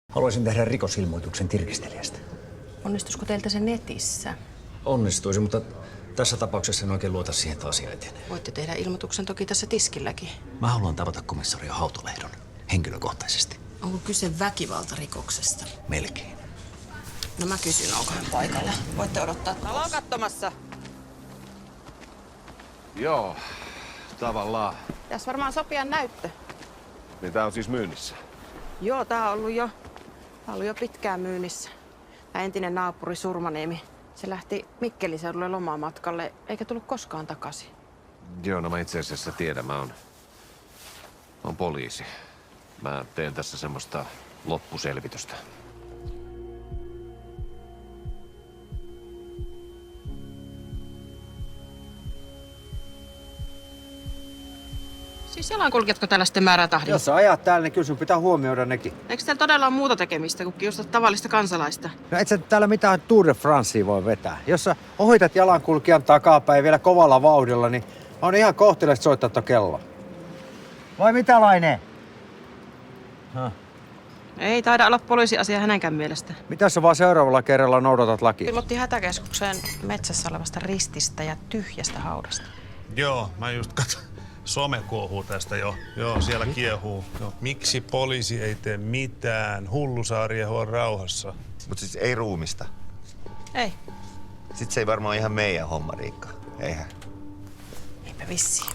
Haluaisin tehdä rikosilmoituksen tirkistelijästä. Onnistuisiko teiltä se netissä? Onnistuisi, mutta tässä tapauksessa en oikein luota siihen, että asia etenee. Voitte tehdä ilmoituksen toki tässä tiskilläkin. Mä haluan tavata komissario Hautolehdon henkilökohtaisesti. Onko kyse väkivaltarikoksesta? Melkein. No mä kysyn, onko hän paikalla. Voitte odottaa. Talo on katsomassa. Joo, tavallaan. Tässä varmaan sopia näyttö. Niin tää on siis myynnissä. Joo, tää on ollut jo pitkään myynnissä. Tää entinen naapuri Surmaniemi. Se lähti Mikkeliseudulle lomamatkalle, eikä tullut koskaan takaisin. Joo, no mä itse asiassa tiedän, mä oon poliisi. Mä teen tässä semmoista loppuselvitystä. Siis jalankulkijatko täällä sitten määrätahdilla? Jos sä ajat täällä, niin kyllä sun pitää huomioida nekin. Eikö täällä todella ole muuta tekemistä kuin kiusata tavallista kansalaista? No et sä täällä mitään Tour de Francea voi vetää. Jos sä ohitat jalankulkijan takapäin vielä kovalla vauhdilla, niin on ihan kohteliasta soittaa tuo kello. Vai mitä, Laine? Ei taida olla poliisiasia hänenkään mielestä. Mitä sä vaan seuraavalla kerralla noudatat lakia? Ilmoitti hätäkeskukseen metsässä olevasta rististä ja tyhjästä haudasta. Joo, mä just katson. Some kuohuu tästä jo. Joo, siellä kiehuu. Joo. Miksi poliisi ei tee mitään? Hullusaari on rauhassa. Mutta siis ei ruumista. Ei. Sitten se ei varmaan ihan meidän homma, Riikka. Eihän. Eipä vissiin.